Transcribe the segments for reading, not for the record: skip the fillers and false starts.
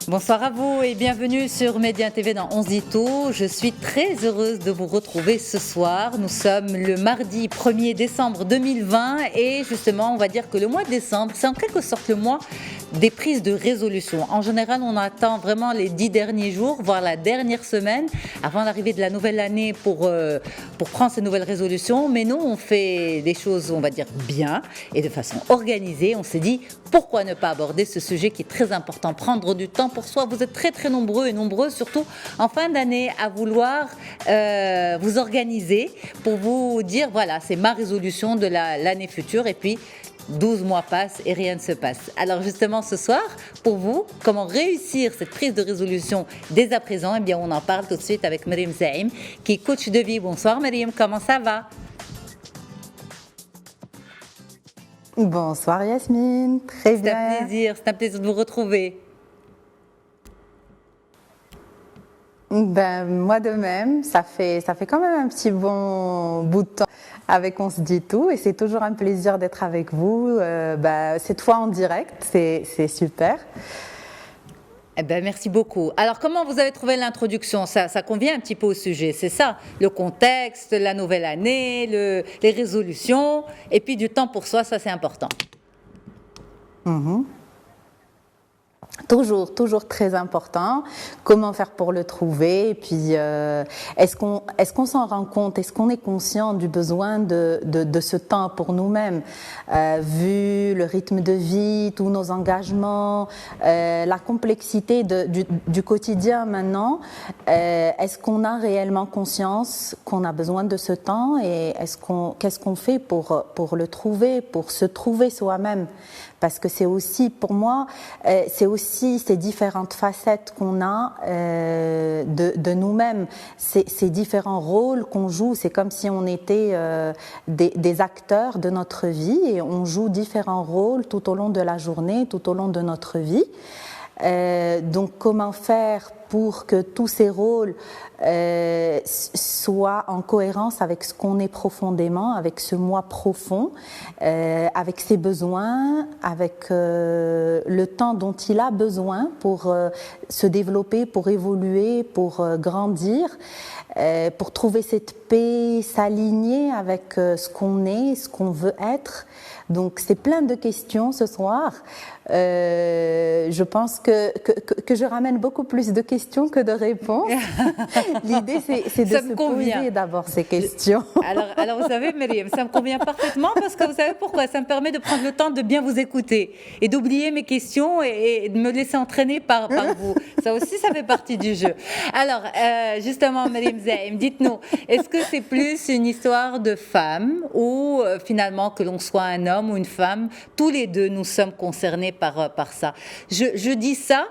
Bonsoir à vous et bienvenue sur Média TV dans On se dit tout. Je suis très heureuse de vous retrouver ce soir. Nous sommes le mardi 1er décembre 2020 et justement on va dire que le mois de décembre c'est en quelque sorte le mois des prises de résolution. En général on attend vraiment les 10 derniers jours, voire la dernière semaine avant l'arrivée de la nouvelle année pour prendre ces nouvelles résolutions. Mais nous on fait des choses on va dire bien et de façon organisée. On s'est dit pourquoi ne pas aborder ce sujet qui est très important, prendre du temps pour soi. Vous êtes très très nombreux et nombreuses, surtout en fin d'année, à vouloir vous organiser pour vous dire voilà, c'est ma résolution de l'année future. Et puis 12 mois passent et rien ne se passe. Alors justement ce soir, pour vous, comment réussir cette prise de résolution dès à présent? Eh bien on en parle tout de suite avec Mariam Zaïm, qui est coach de vie. Bonsoir Mariam, comment ça va? Bonsoir Yasmine, très bien. C'est un plaisir de vous retrouver. Moi de même, ça fait quand même un petit bon bout de temps avec On se dit tout et c'est toujours un plaisir d'être avec vous. Cette fois en direct, c'est super. Eh ben, merci beaucoup. Alors, comment vous avez trouvé l'introduction? Ça convient un petit peu au sujet, c'est ça? Le contexte, la nouvelle année, les résolutions, et puis du temps pour soi, ça c'est important. Toujours très important. Comment faire pour le trouver? Et puis, est-ce qu'on s'en rend compte? Est-ce qu'on est conscient du besoin de ce temps pour nous-mêmes? Vu le rythme de vie, tous nos engagements, la complexité du quotidien maintenant, est-ce qu'on a réellement conscience qu'on a besoin de ce temps? Et qu'est-ce qu'on fait pour le trouver, pour se trouver soi-même? Parce que c'est aussi, pour moi, c'est aussi ces différentes facettes qu'on a de nous-mêmes, ces différents rôles qu'on joue. C'est comme si on était des acteurs de notre vie et on joue différents rôles tout au long de la journée, tout au long de notre vie. Donc, comment faire pour que tous ces rôles soient en cohérence avec ce qu'on est profondément, avec ce moi profond, avec ses besoins, avec le temps dont il a besoin pour se développer, pour évoluer, pour grandir, pour trouver cette paix, s'aligner avec ce qu'on est, ce qu'on veut être. Donc, c'est plein de questions ce soir. Je pense que je ramène beaucoup plus de questions que de réponses. L'idée, c'est de se poser d'abord ces questions. Alors, vous savez, Myriam, ça me convient parfaitement parce que vous savez pourquoi? Ça me permet de prendre le temps de bien vous écouter et d'oublier mes questions et de me laisser entraîner par vous. Ça aussi, ça fait partie du jeu. Alors, justement, Myriam Zaïm, dites-nous, est-ce que c'est plus une histoire de femme ou finalement que l'on soit un homme ou une femme, tous les deux, nous sommes concernés par ça. Je dis ça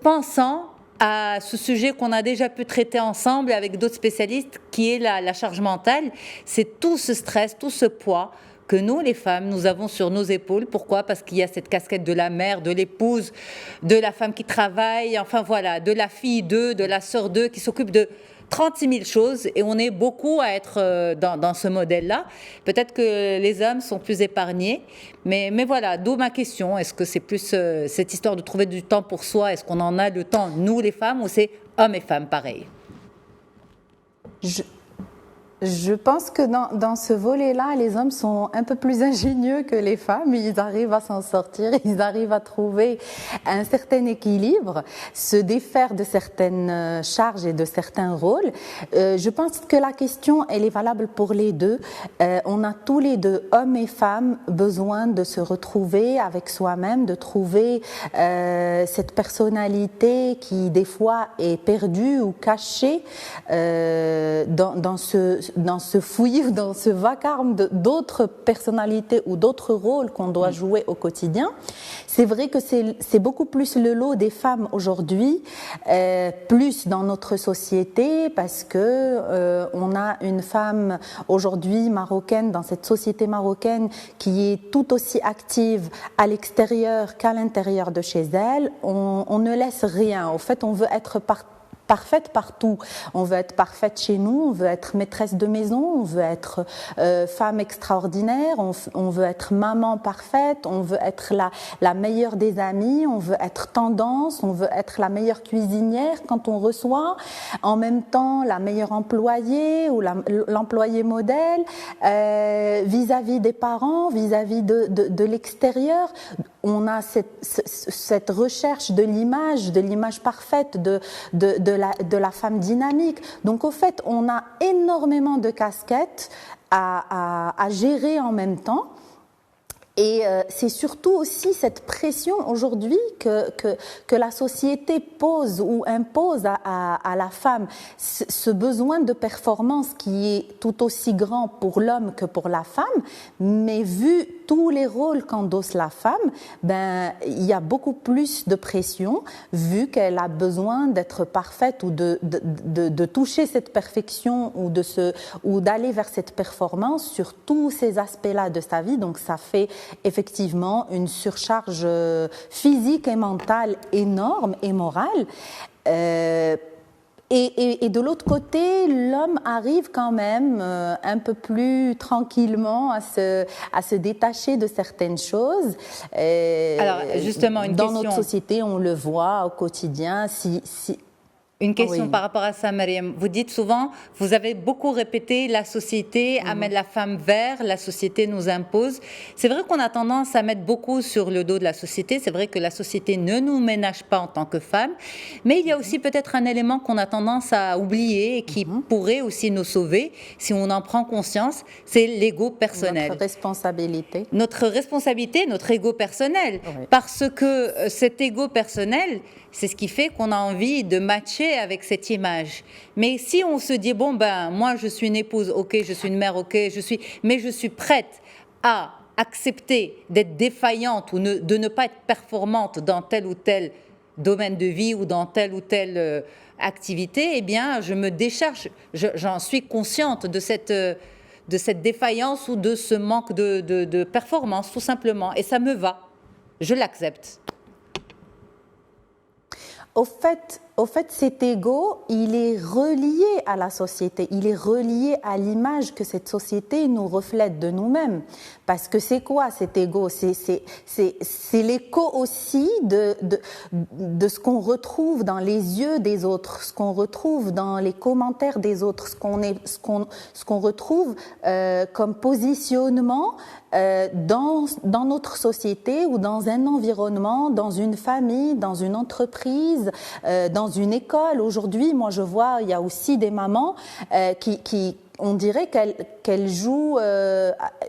pensant à ce sujet qu'on a déjà pu traiter ensemble avec d'autres spécialistes, qui est la charge mentale. C'est tout ce stress, tout ce poids que nous, les femmes, nous avons sur nos épaules. Pourquoi? Parce qu'il y a cette casquette de la mère, de l'épouse, de la femme qui travaille, enfin voilà, de la fille d'eux, de la sœur d'eux, qui s'occupe de 36 000 choses, et on est beaucoup à être dans ce modèle-là. Peut-être que les hommes sont plus épargnés, mais voilà, d'où ma question. Est-ce que c'est plus cette histoire de trouver du temps pour soi? Est-ce qu'on en a le temps, nous les femmes, ou c'est hommes et femmes pareil? Je pense que dans ce volet-là, les hommes sont un peu plus ingénieux que les femmes. Ils arrivent à s'en sortir, ils arrivent à trouver un certain équilibre, se défaire de certaines charges et de certains rôles. Je pense que la question, elle est valable pour les deux. On a tous les deux, hommes et femmes, besoin de se retrouver avec soi-même, de trouver cette personnalité qui, des fois, est perdue ou cachée dans ce fouillis, dans ce vacarme d'autres personnalités ou d'autres rôles qu'on doit jouer au quotidien. C'est vrai que c'est beaucoup plus le lot des femmes aujourd'hui, plus dans notre société, parce que on a une femme aujourd'hui marocaine, dans cette société marocaine, qui est tout aussi active à l'extérieur qu'à l'intérieur de chez elle. On ne laisse rien. Au fait, on veut être parfaite partout. On veut être parfaite chez nous, on veut être maîtresse de maison, on veut être femme extraordinaire, on veut être maman parfaite, on veut être la meilleure des amies, on veut être tendance, on veut être la meilleure cuisinière quand on reçoit, en même temps la meilleure employée ou l'employé modèle, vis-à-vis des parents, vis-à-vis de l'extérieur. On a cette recherche de l'image parfaite, de la femme dynamique. Donc au fait, on a énormément de casquettes à gérer en même temps. Et c'est surtout aussi cette pression aujourd'hui que la société pose ou impose à la femme, ce besoin de performance qui est tout aussi grand pour l'homme que pour la femme, mais vu tous les rôles qu'endosse la femme, ben il y a beaucoup plus de pression vu qu'elle a besoin d'être parfaite ou de toucher cette perfection ou d'aller vers cette performance sur tous ces aspects-là de sa vie. Donc ça fait effectivement une surcharge physique et mentale énorme et morale. Et de l'autre côté, l'homme arrive quand même un peu plus tranquillement à se détacher de certaines choses. Alors justement, une dans question. notre société, on le voit au quotidien. Une question oui. Par rapport à ça, Mariam. Vous dites souvent, vous avez beaucoup répété, la société amène la femme vers, la société nous impose. C'est vrai qu'on a tendance à mettre beaucoup sur le dos de la société. C'est vrai que la société ne nous ménage pas en tant que femmes. Mais il y a aussi peut-être un élément qu'on a tendance à oublier et qui pourrait aussi nous sauver, si on en prend conscience, c'est l'ego personnel. Notre responsabilité. Notre responsabilité, notre ego personnel. Oui. Parce que cet ego personnel, c'est ce qui fait qu'on a envie de matcher avec cette image. Mais si on se dit, bon, ben, moi, je suis une épouse, ok, je suis une mère, ok, mais je suis prête à accepter d'être défaillante ou de ne pas être performante dans tel ou tel domaine de vie ou dans telle ou telle activité, eh bien, je me décharge. J'en suis consciente de cette défaillance ou de ce manque de performance, tout simplement. Et ça me va. Je l'accepte. Au fait, cet ego, il est relié à la société, il est relié à l'image que cette société nous reflète de nous-mêmes. Parce que c'est quoi cet ego ? C'est l'écho aussi de ce qu'on retrouve dans les yeux des autres, ce qu'on retrouve dans les commentaires des autres, ce qu'on retrouve comme positionnement dans notre société ou dans un environnement, dans une famille, dans une entreprise, dans une école. Aujourd'hui, moi je vois, il y a aussi des mamans qui on dirait qu'elles jouent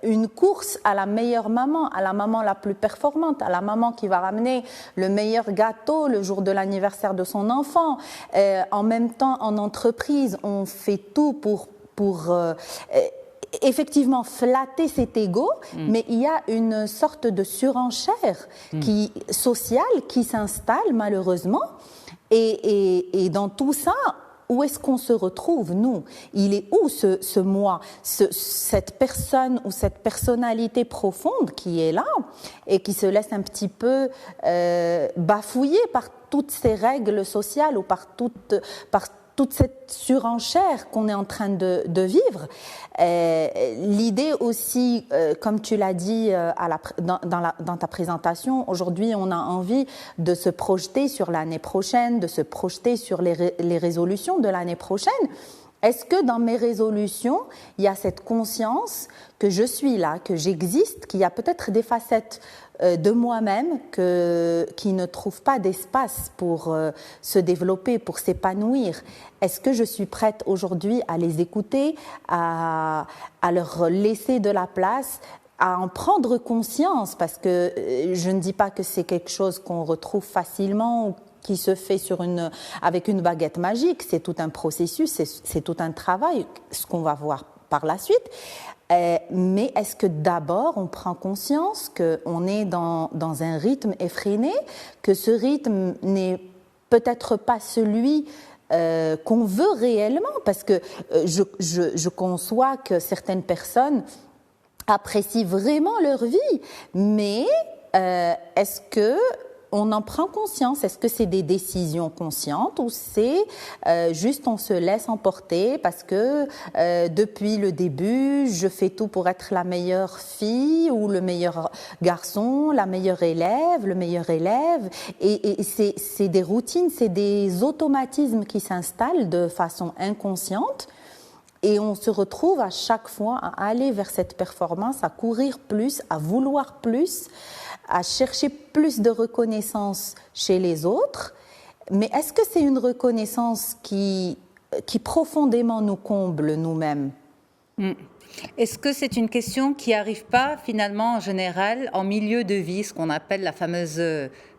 une course à la meilleure maman, à la maman la plus performante, à la maman qui va ramener le meilleur gâteau le jour de l'anniversaire de son enfant. En même temps, en entreprise, on fait tout pour effectivement flatter cet ego, mais il y a une sorte de surenchère sociale qui s'installe malheureusement. Et dans tout ça, où est-ce qu'on se retrouve, nous ? Il est où ce moi, cette personne ou cette personnalité profonde qui est là et qui se laisse un petit peu bafouiller par toutes ces règles sociales ou par toute cette surenchère qu'on est en train de vivre. L'idée aussi, comme tu l'as dit dans ta présentation, aujourd'hui on a envie de se projeter sur l'année prochaine, de se projeter sur les résolutions de l'année prochaine. Est-ce que dans mes résolutions, il y a cette conscience que je suis là, que j'existe, qu'il y a peut-être des facettes de moi-même qui ne trouvent pas d'espace pour se développer, pour s'épanouir? Est-ce que je suis prête aujourd'hui à les écouter, à leur laisser de la place, à en prendre conscience? Parce que je ne dis pas que c'est quelque chose qu'on retrouve facilement ou qui se fait avec une baguette magique. C'est tout un processus, c'est tout un travail, ce qu'on va voir par la suite. Mais est-ce que d'abord on prend conscience qu'on est dans un rythme effréné, que ce rythme n'est peut-être pas celui qu'on veut réellement? Parce que je conçois que certaines personnes apprécient vraiment leur vie, mais est-ce que on en prend conscience? Est-ce que c'est des décisions conscientes ou c'est juste on se laisse emporter parce que depuis le début, je fais tout pour être la meilleure fille ou le meilleur garçon, la meilleure élève, le meilleur élève, et c'est des routines, c'est des automatismes qui s'installent de façon inconsciente. Et on se retrouve à chaque fois à aller vers cette performance, à courir plus, à vouloir plus, à chercher plus de reconnaissance chez les autres. Mais est-ce que c'est une reconnaissance qui profondément nous comble nous-mêmes? Est-ce que c'est une question qui n'arrive pas finalement en général en milieu de vie, ce qu'on appelle la fameuse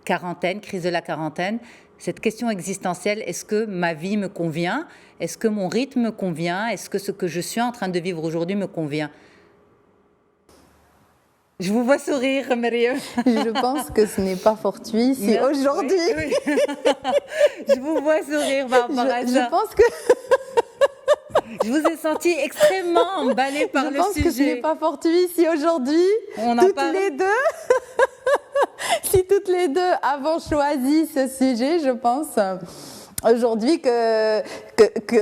quarantaine, crise de la quarantaine? Cette question existentielle, est-ce que ma vie me convient? Est-ce que mon rythme me convient? Est-ce que ce que je suis en train de vivre aujourd'hui me convient? Je vous vois sourire, Myriam. Je pense que ce n'est pas fortuit si aujourd'hui... Oui, oui. Je vous vois sourire par rapport à ça. Je pense que... Je vous ai senti extrêmement emballée par le sujet. Je pense que ce n'est pas fortuit si aujourd'hui, si toutes les deux avons choisi ce sujet, je pense aujourd'hui que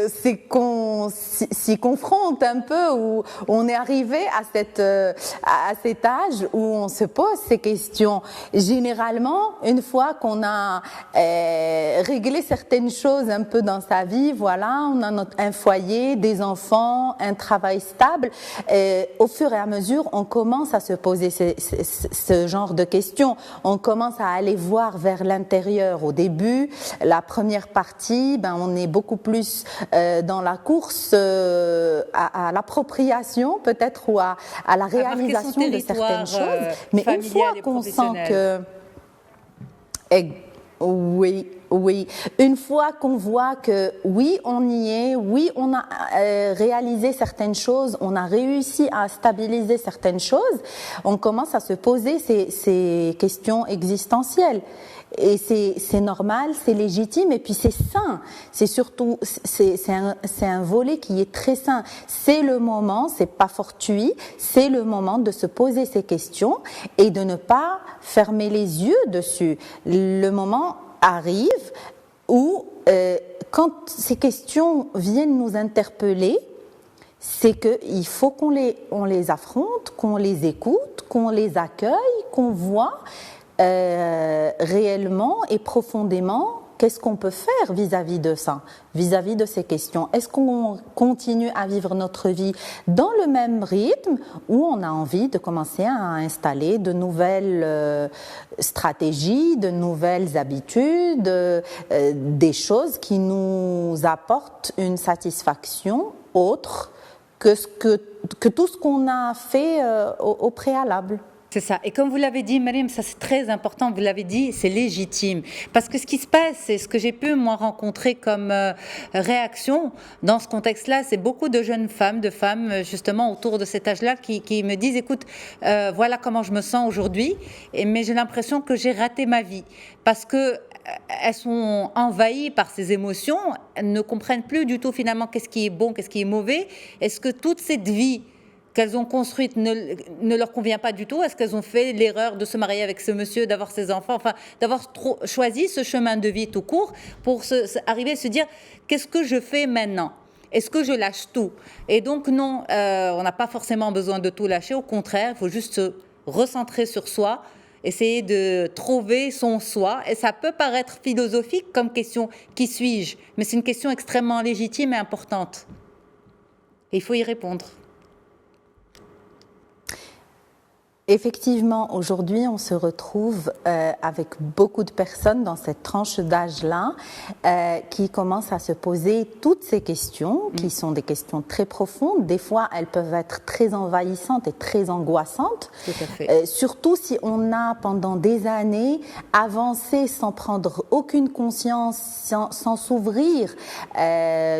c'est qu'on s'y confronte un peu, où on est arrivé à cet âge où on se pose ces questions. Généralement, une fois qu'on a réglé certaines choses un peu dans sa vie, voilà, on a un foyer, des enfants, un travail stable, au fur et à mesure, on commence à se poser ce genre de questions. On commence à aller voir vers l'intérieur. Au début, la première partie, on est beaucoup plus dans la course à l'appropriation peut-être, ou à la réalisation de certaines choses. Mais une fois qu'on sent que... Oui. Une fois qu'on voit que oui, on y est, oui, on a réalisé certaines choses, on a réussi à stabiliser certaines choses, on commence à se poser ces questions existentielles. Et c'est normal, c'est légitime, et puis c'est sain. C'est surtout, c'est un volet qui est très sain. C'est le moment, c'est pas fortuit, c'est le moment de se poser ces questions et de ne pas fermer les yeux dessus. Le moment arrive où, quand ces questions viennent nous interpeller, c'est qu'il faut qu'on les affronte, qu'on les écoute, qu'on les accueille, qu'on voit réellement et profondément qu'est-ce qu'on peut faire vis-à-vis de ça, vis-à-vis de ces questions. Est-ce qu'on continue à vivre notre vie dans le même rythme, ou on a envie de commencer à installer de nouvelles stratégies, de nouvelles habitudes, des choses qui nous apportent une satisfaction autre que tout ce qu'on a fait au préalable? C'est ça. Et comme vous l'avez dit, Myriam, ça c'est très important, vous l'avez dit, c'est légitime. Parce que ce qui se passe, c'est ce que j'ai pu, moi, rencontrer comme réaction dans ce contexte-là, c'est beaucoup de jeunes femmes, justement autour de cet âge-là, qui me disent, écoute, voilà comment je me sens aujourd'hui, mais j'ai l'impression que j'ai raté ma vie. Parce que elles sont envahies par ces émotions, elles ne comprennent plus du tout finalement qu'est-ce qui est bon, qu'est-ce qui est mauvais. Est-ce que toute cette vie qu'elles ont construite ne leur convient pas du tout? Est-ce qu'elles ont fait l'erreur de se marier avec ce monsieur, d'avoir ses enfants, enfin d'avoir choisi ce chemin de vie tout court pour arriver à se dire qu'est-ce que je fais maintenant? Est-ce que je lâche tout? Et donc non, on n'a pas forcément besoin de tout lâcher, au contraire, il faut juste se recentrer sur soi, essayer de trouver son soi. Et ça peut paraître philosophique comme question, qui suis-je? Mais c'est une question extrêmement légitime et importante. Et il faut y répondre. Effectivement, aujourd'hui, on se retrouve avec beaucoup de personnes dans cette tranche d'âge-là qui commencent à se poser toutes ces questions, qui sont des questions très profondes. Des fois, elles peuvent être très envahissantes et très angoissantes. Tout à fait. Surtout si on a, pendant des années, avancé sans prendre aucune conscience, sans s'ouvrir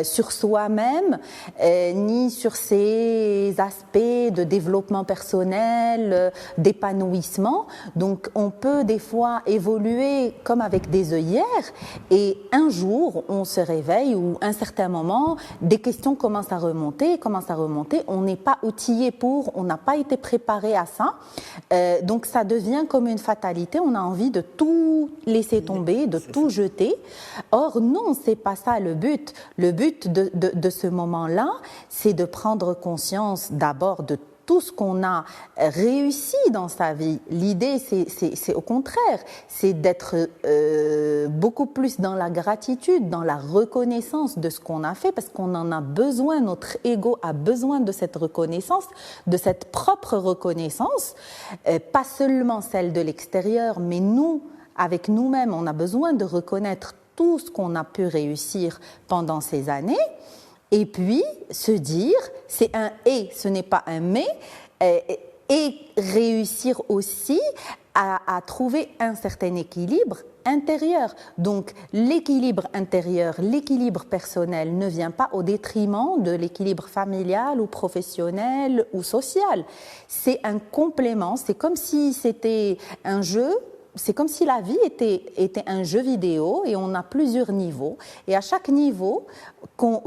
sur soi-même, ni sur ces aspects de développement personnel, d'épanouissement. Donc on peut des fois évoluer comme avec des œillères et un jour on se réveille ou à un certain moment des questions commencent à remonter, on n'est pas outillé pour, on n'a pas été préparé à ça. Donc ça devient comme une fatalité, on a envie de tout laisser tomber, de tout jeter. Or non, c'est pas ça le but. Le but de ce moment-là, c'est de prendre conscience d'abord de tout ce qu'on a réussi dans sa vie. L'idée, c'est au contraire, c'est d'être beaucoup plus dans la gratitude, dans la reconnaissance de ce qu'on a fait, parce qu'on en a besoin, notre ego a besoin de cette reconnaissance, de cette propre reconnaissance, pas seulement celle de l'extérieur, mais nous, avec nous-mêmes, on a besoin de reconnaître tout ce qu'on a pu réussir pendant ces années. Et puis, se dire, c'est un « et », ce n'est pas un « mais », et réussir aussi à trouver un certain équilibre intérieur. Donc, l'équilibre intérieur, l'équilibre personnel ne vient pas au détriment de l'équilibre familial ou professionnel ou social. C'est un complément, c'est comme si c'était un jeu. C'est comme si la vie était un jeu vidéo et on a plusieurs niveaux. Et à chaque niveau qu'on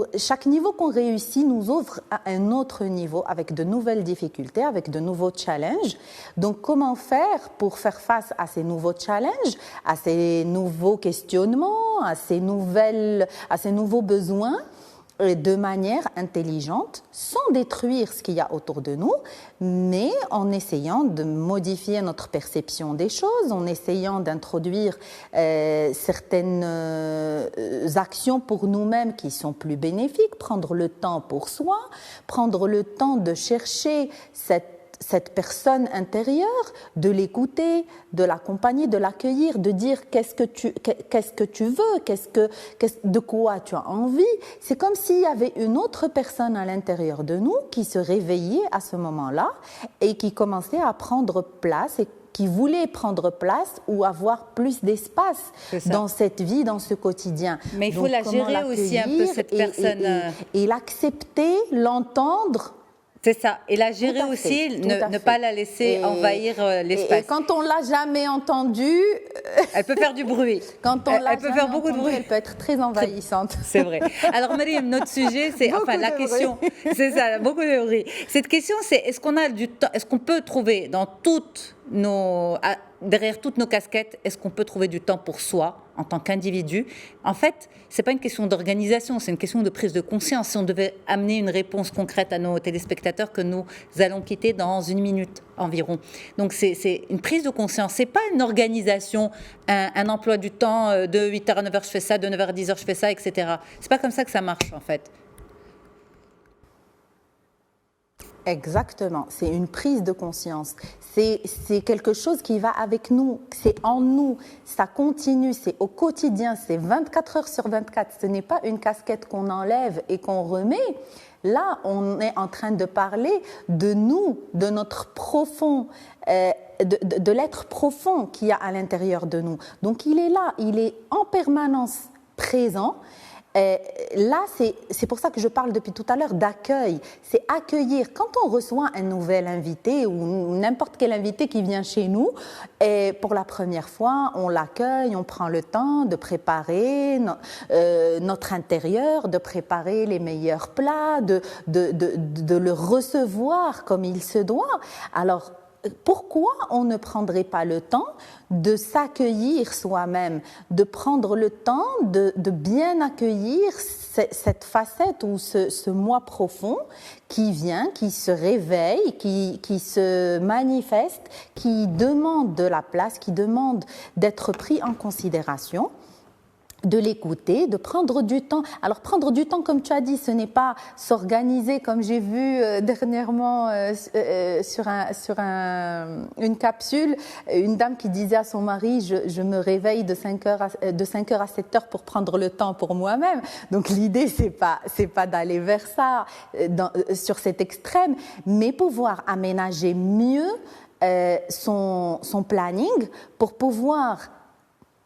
réussit nous ouvre à un autre niveau avec de nouvelles difficultés, avec de nouveaux challenges. Donc, comment faire pour faire face à ces nouveaux challenges, à ces nouveaux questionnements, à ces nouveaux besoins de manière intelligente, sans détruire ce qu'il y a autour de nous, mais en essayant de modifier notre perception des choses, en essayant d'introduire certaines actions pour nous-mêmes qui sont plus bénéfiques, prendre le temps pour soi, prendre le temps de chercher cette personne intérieure, de l'écouter, de l'accompagner, de l'accueillir, de dire qu'est-ce que tu veux, de quoi tu as envie. C'est comme s'il y avait une autre personne à l'intérieur de nous qui se réveillait à ce moment-là et qui commençait à prendre place et qui voulait prendre place ou avoir plus d'espace dans cette vie, dans ce quotidien. Mais il faut la gérer aussi un peu, cette personne. Et l'accepter, l'entendre. C'est ça, et la gérer aussi, ne pas la laisser envahir l'espace. Et quand on l'a jamais entendue, elle peut faire du bruit. Quand on l'a peut faire beaucoup de bruit. Elle peut être très envahissante. C'est vrai. Alors Mariam, notre sujet, c'est la question. C'est ça, beaucoup de bruit. Cette question, c'est est-ce qu'on a du temps, est-ce qu'on peut trouver dans derrière toutes nos casquettes, est-ce qu'on peut trouver du temps pour soi en tant qu'individu? En fait, c'est pas une question d'organisation, c'est une question de prise de conscience. Si on devait amener une réponse concrète à nos téléspectateurs que nous allons quitter dans 1 minute environ. Donc c'est une prise de conscience, c'est pas une organisation, un emploi du temps de 8h à 9h je fais ça, de 9h à 10h je fais ça, etc. C'est pas comme ça que ça marche en fait. Exactement, c'est une prise de conscience. C'est quelque chose qui va avec nous, c'est en nous, ça continue, c'est au quotidien, c'est 24 heures sur 24. Ce n'est pas une casquette qu'on enlève et qu'on remet. Là, on est en train de parler de nous, de notre profond, de l'être profond qu'il y a à l'intérieur de nous. Donc il est là, il est en permanence présent. Là, c'est pour ça que je parle depuis tout à l'heure d'accueil. C'est accueillir. Quand on reçoit un nouvel invité ou n'importe quel invité qui vient chez nous, et pour la première fois, on l'accueille, on prend le temps de préparer notre intérieur, de préparer les meilleurs plats, de le recevoir comme il se doit. Alors, pourquoi on ne prendrait pas le temps de s'accueillir soi-même, de prendre le temps de bien accueillir cette facette ou ce moi profond qui vient, qui se réveille, qui se manifeste, qui demande de la place, qui demande d'être pris en considération, de l'écouter, de prendre du temps. Alors prendre du temps, comme tu as dit, ce n'est pas s'organiser, comme j'ai vu dernièrement sur une capsule, une dame qui disait à son mari, je me réveille de 5h à 7h pour prendre le temps pour moi-même. Donc l'idée, c'est pas d'aller vers ça, sur cet extrême, mais pouvoir aménager mieux son planning pour pouvoir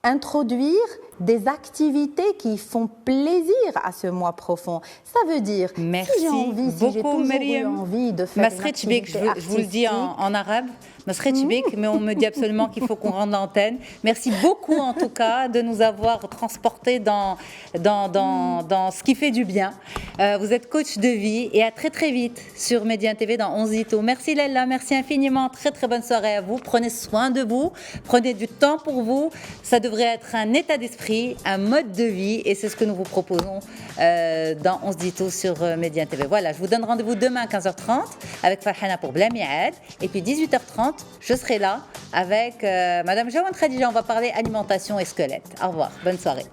introduire des activités qui font plaisir à ce moi profond. Ça veut dire, merci si j'ai envie, si j'ai toujours eu envie de faire une activité artistique, je vous le dis en arabe, mais on me dit absolument qu'il faut qu'on rende l'antenne. Merci beaucoup en tout cas de nous avoir transportés dans ce qui fait du bien. Vous êtes coach de vie et à très très vite sur Média TV dans 11 Ito. Merci Lella, merci infiniment. Très très bonne soirée à vous. Prenez soin de vous, prenez du temps pour vous. Ça devrait être un état d'esprit, un mode de vie et c'est ce que nous vous proposons dans 11 Ito sur Média TV. Voilà, je vous donne rendez-vous demain à 15h30 avec Farhana pour Blamiad et puis 18h30 je serai là avec Madame Jawan Khadija. On va parler alimentation et squelette. Au revoir. Bonne soirée.